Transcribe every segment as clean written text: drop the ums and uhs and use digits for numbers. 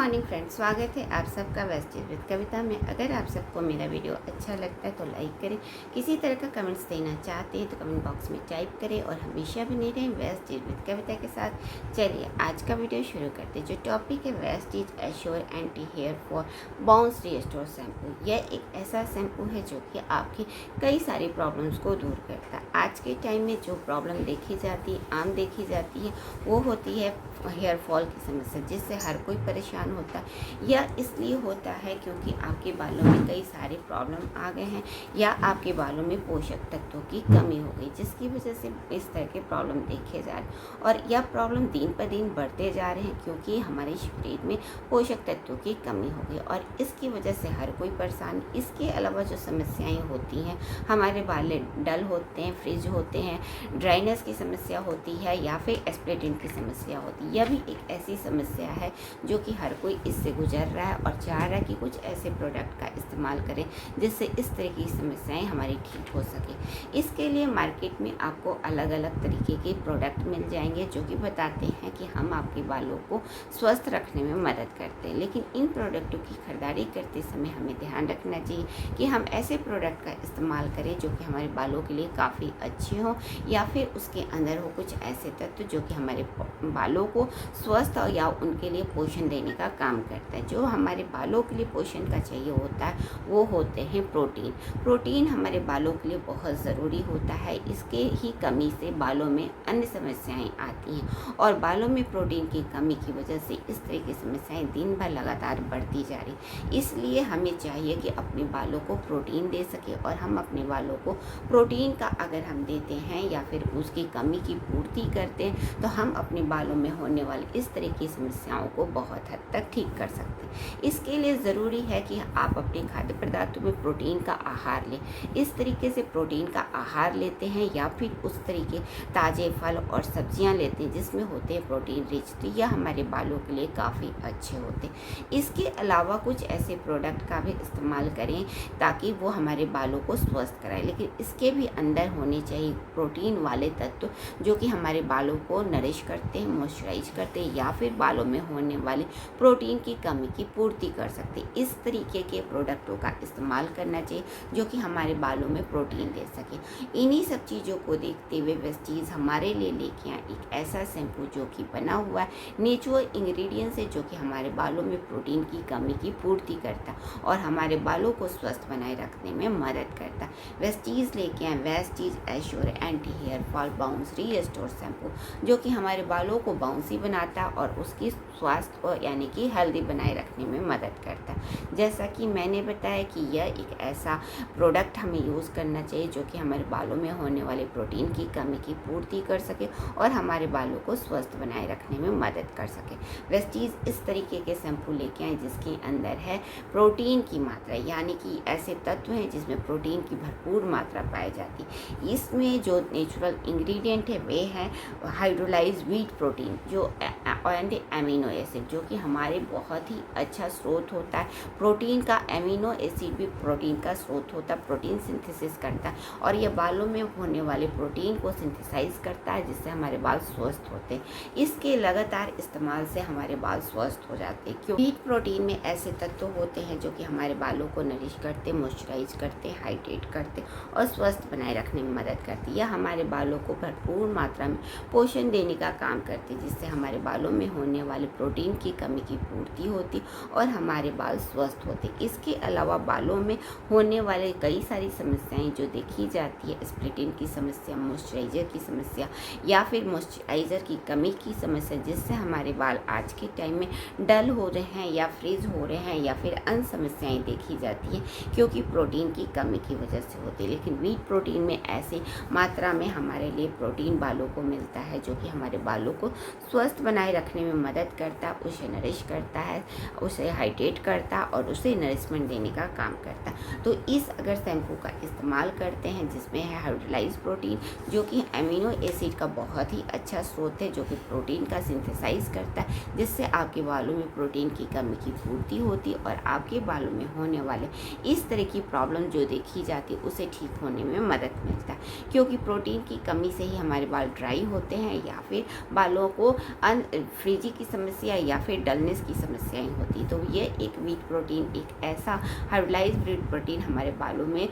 Morning friends, स्वागत है आप सबका वेस्टेज विद कविता में। अगर आप सबको मेरा वीडियो अच्छा लगता है तो लाइक करें। किसी तरह का कमेंट्स देना चाहते हैं तो कमेंट बॉक्स में टाइप करें और हमेशा बने रहें वेस्टेज विद कविता के साथ। चलिए आज का वीडियो शुरू करते हैं। जो टॉपिक है Vestige Assure anti hair fall bounce restore shampoo. यह एक ऐसा शैम्पू है जो कि आपकी कई सारी प्रॉब्लम्स को दूर करता है। आज के टाइम में जो प्रॉब्लम देखी जाती है, आम देखी जाती है, वो होती है हेयर फॉल की समस्या, जिससे हर कोई परेशान होता है। यह इसलिए होता है क्योंकि आपके बालों में कई सारे प्रॉब्लम आ गए हैं या आपके बालों में पोषक तत्वों की कमी हो गई, जिसकी वजह से इस तरह के प्रॉब्लम देखे जा रहे हैं। और यह प्रॉब्लम दिन पर दिन बढ़ते जा रहे हैं क्योंकि हमारे शरीर में पोषक तत्वों की कमी हो गई और इसकी वजह से हर कोई परेशान। इसके अलावा जो समस्याएँ होती हैं, हमारे बाल डल होते हैं, फ्रिज होते हैं, ड्राइनेस की समस्या होती है या फिर स्प्लिटिंग की समस्या होती है। यह भी एक ऐसी समस्या है जो कि हर कोई इससे गुजर रहा है और चाह रहा है कि कुछ ऐसे प्रोडक्ट का इस्तेमाल करें जिससे इस तरह की समस्याएं हमारी ठीक हो सके। इसके लिए मार्केट में आपको अलग अलग तरीके के प्रोडक्ट मिल जाएंगे जो कि बताते हैं कि हम आपके बालों को स्वस्थ रखने में मदद करते हैं। लेकिन इन प्रोडक्टों की खरीदारी करते समय हमें ध्यान रखना चाहिए कि हम ऐसे प्रोडक्ट का इस्तेमाल करें जो कि हमारे बालों के लिए काफ़ी अच्छे हों या फिर उसके अंदर हो कुछ ऐसे तत्व जो कि हमारे बालों को स्वस्थ या उनके लिए पोषण देने का काम करता है। जो हमारे बालों के लिए पोषण का चाहिए होता है वो होते हैं प्रोटीन। प्रोटीन हमारे बालों के लिए बहुत ज़रूरी होता है। इसके ही कमी से बालों में अन्य समस्याएं आती हैं और बालों में प्रोटीन की कमी की वजह से इस तरह की समस्याएं दिन भर लगातार बढ़ती जा रही। इसलिए हमें चाहिए कि अपने बालों को प्रोटीन दे सके और हम अपने बालों को प्रोटीन का अगर हम देते हैं या फिर उसकी कमी की पूर्ति करते हैं तो हम अपने बालों में होने वाली इस तरह की समस्याओं को बहुत हद तक ठीक कर सकते हैं। इसके लिए ज़रूरी है कि आप अपने खाद्य पदार्थों में प्रोटीन का आहार लें। इस तरीके से प्रोटीन का आहार लेते हैं या फिर उस तरीके ताज़े फल और सब्जियां लेते हैं जिसमें होते हैं प्रोटीन रिच, तो यह हमारे बालों के लिए काफ़ी अच्छे होते हैं। इसके अलावा कुछ ऐसे प्रोडक्ट का भी इस्तेमाल करें ताकि वो हमारे बालों को स्वस्थ कराए, लेकिन इसके भी अंदर होने चाहिए प्रोटीन वाले तत्व जो कि हमारे बालों को नरिश करते हैं, मॉइस्चराइज करते हैं या फिर बालों में होने वाली प्रोटीन की कमी की पूर्ति कर सकते हैं। इस तरीके के प्रोडक्टों का इस्तेमाल करना चाहिए जो कि हमारे बालों में प्रोटीन दे सके। इन्हीं सब चीज़ों को देखते हुए वेस्टीज हमारे लिए लेके आए एक ऐसा शैम्पू जो कि बना हुआ है नेचुरल इंग्रेडिएंट से, जो कि हमारे बालों में प्रोटीन की कमी की पूर्ति करता और हमारे बालों को स्वस्थ बनाए रखने में मदद करता। वेस्टीज लेके आए Vestige Assure anti hair fall bounce restore shampoo, जो कि हमारे बालों को बाउंसी बनाता और उसकी स्वास्थ्य यानी कि हेल्दी बनाए रखने में मदद करता। जैसा कि मैंने बताया कि यह एक ऐसा प्रोडक्ट हमें यूज़ करना चाहिए जो कि हमारे बालों में होने वाले प्रोटीन की कमी की पूर्ति कर सके और हमारे बालों को स्वस्थ बनाए रखने में मदद कर सके। वेस्टीज इस तरीके के शैम्पू लेके आए जिसके अंदर है प्रोटीन की मात्रा, यानी कि ऐसे तत्व हैं जिसमें प्रोटीन की भरपूर मात्रा पाई जाती है। इसमें जो नेचुरल इंग्रेडिएंट है वे हैं हाइड्रोलाइज व्हीट प्रोटीन जो एंड एमिनो एसिड, जो कि हमारे बहुत ही अच्छा स्रोत होता है। प्रोटीन का एमिनो एसिड भी प्रोटीन का स्रोत होता है, प्रोटीन सिंथेसिस करता है और यह बालों में होने वाले प्रोटीन को सिंथेसाइज करता है जिससे हमारे बाल स्वस्थ होते हैं। इसके लगातार इस्तेमाल से हमारे बाल स्वस्थ हो जाते हैं क्योंकि व्हीट प्रोटीन में ऐसे तत्व होते हैं जो कि हमारे बालों को नरिश करते, मॉइस्चराइज करते, हाइड्रेट करते और स्वस्थ बनाए रखने में मदद करती है। यह हमारे बालों को भरपूर मात्रा में पोषण देने का काम करती है जिससे हमारे बालों में होने वाले प्रोटीन की कमी की पूर्ति होती और हमारे बाल स्वस्थ होते। इसके अलावा बालों में होने वाले कई सारी समस्याएं जो देखी जाती है, स्प्लिटिंग की समस्या, मॉइस्चराइजर की समस्या या फिर मॉइस्चराइजर की कमी की समस्या, जिससे हमारे बाल आज के टाइम में डल हो रहे हैं या फ्रीज हो रहे हैं या फिर अन्य समस्याएं देखी जाती हैं क्योंकि प्रोटीन की कमी की वजह से होती है। लेकिन व्हीट प्रोटीन में ऐसी मात्रा में हमारे लिए प्रोटीन बालों को मिलता है जो कि हमारे बालों को स्वस्थ बनाए रखने में मदद करता, उसे नरिश करता है, उसे हाइड्रेट करता और उसे नरिशमेंट देने का काम करता। तो इस अगर शैम्पू का इस्तेमाल करते हैं जिसमें है हाइड्रोलाइज प्रोटीन जो कि एमिनो एसिड का बहुत ही अच्छा स्रोत है जो कि प्रोटीन का सिंथेसाइज करता है जिससे आपके बालों में प्रोटीन की कमी की पूर्ति होती और आपके बालों में होने वाले इस तरह की प्रॉब्लम जो देखी जाती उसे ठीक होने में मदद मिलता है क्योंकि प्रोटीन की कमी से ही हमारे बाल ड्राई होते हैं या फिर बालों को फ्रीजी की समस्या या फिर डलनेस डलनेस की समस्याएं होती। तो ये एक व्हीट प्रोटीन एक ऐसा हाइब्रिडाइज्ड व्हीट प्रोटीन हमारे बालों में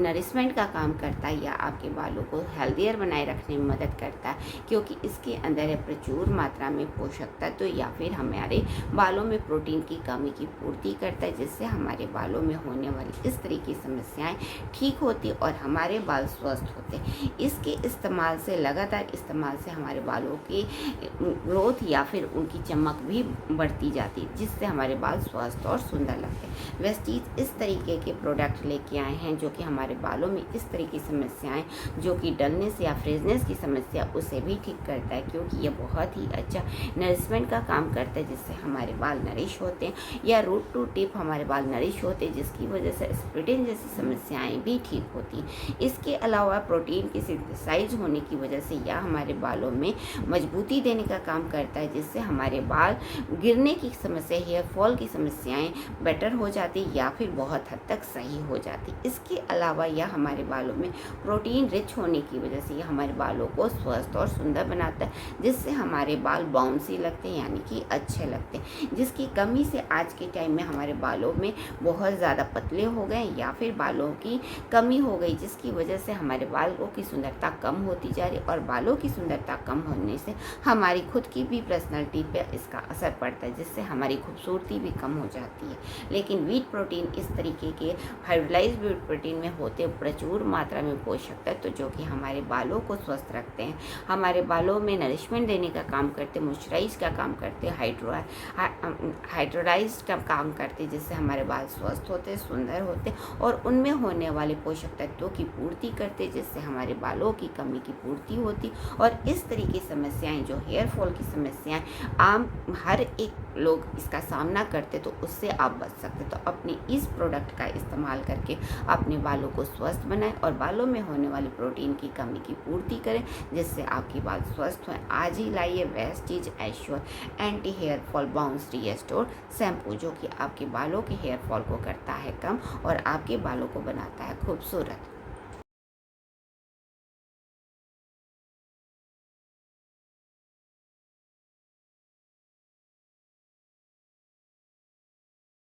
नरिशमेंट का काम करता है या आपके बालों को हेल्दियर बनाए रखने में मदद करता है, क्योंकि इसके अंदर है प्रचुर मात्रा में पोषक तत्व या फिर हमारे बालों में प्रोटीन की कमी की पूर्ति करता है, जिससे हमारे बालों में होने वाली इस तरह की समस्याएं ठीक होती और हमारे बाल स्वस्थ होते। इसके इस्तेमाल से लगातार इस्तेमाल से हमारे बालों की ग्रोथ या फिर उनकी चमक भी बढ़ती जाती है, जिससे हमारे बाल स्वस्थ और सुंदर लगते हैं। वेस्टीज इस तरीके के प्रोडक्ट लेके आए हैं जो कि हमारे बालों में इस तरह की समस्याएं जो कि डलनेस या फ्रेजनेस की समस्या उसे भी ठीक करता है, क्योंकि ये बहुत ही अच्छा नरिशमेंट का काम करता है, जिससे हमारे बाल नरिश होते हैं या रूट टू टिप हमारे बाल नरिश होते हैं, जिसकी वजह से स्प्लिटिंग जैसी समस्याएं भी ठीक होती हैं। इसके अलावा प्रोटीन की सिंथेसाइज होने की वजह से यह हमारे बालों में मजबूती देने का काम करता है, जिससे हमारे बाल गिरने की समस्या हेयर फॉल की समस्याएं बेटर हो जाती या फिर बहुत हद तक सही हो जाती। इसके अलावा यह हमारे बालों में प्रोटीन रिच होने की वजह से यह हमारे बालों को स्वस्थ और सुंदर बनाता है, जिससे हमारे बाल बाउंसी लगते हैं यानी कि अच्छे लगते हैं, जिसकी कमी से आज के टाइम में हमारे बालों में बहुत ज़्यादा पतले हो गए या फिर बालों की कमी हो गई, जिसकी वजह से हमारे बालों की सुंदरता कम होती जा रही और बालों की सुंदरता कम होने से हमारी खुद की भी पर्सनैलिटी पे इसका असर पड़ता है, जिससे हमारी खूबसूरती भी कम हो जाती है। लेकिन व्हीट प्रोटीन इस तरीके के हाइब्रिडाइज्ड व्हीट प्रोटीन में होते प्रचुर मात्रा में पोषक तत्व जो कि हमारे बालों को स्वस्थ रखते हैं, हमारे बालों में नरिशमेंट देने का काम करते, मॉइस्चराइज का काम करते, हाइड्रोलाइज का काम करते, जिससे हमारे बाल स्वस्थ होते, सुंदर होते और उनमें होने वाले पोषक तत्वों की पूर्ति करते, जिससे हमारे बालों की कमी की पूर्ति होती। और इस तरह की समस्याएं जो हेयर फॉल की समस्याएं आम हर एक लोग इसका सामना करते, तो उससे आप बच सकते। तो अपने इस प्रोडक्ट का इस्तेमाल करके अपने बालों को स्वस्थ बनाएं और बालों में होने वाली प्रोटीन की कमी की पूर्ति करें, जिससे आपके बाल स्वस्थ हों। आज ही लाइए Vestige Assure anti hair fall bounce restore shampoo, जो कि आपके बालों के हेयर फॉल को करता है कम और आपके बालों को बनाता है खूबसूरत।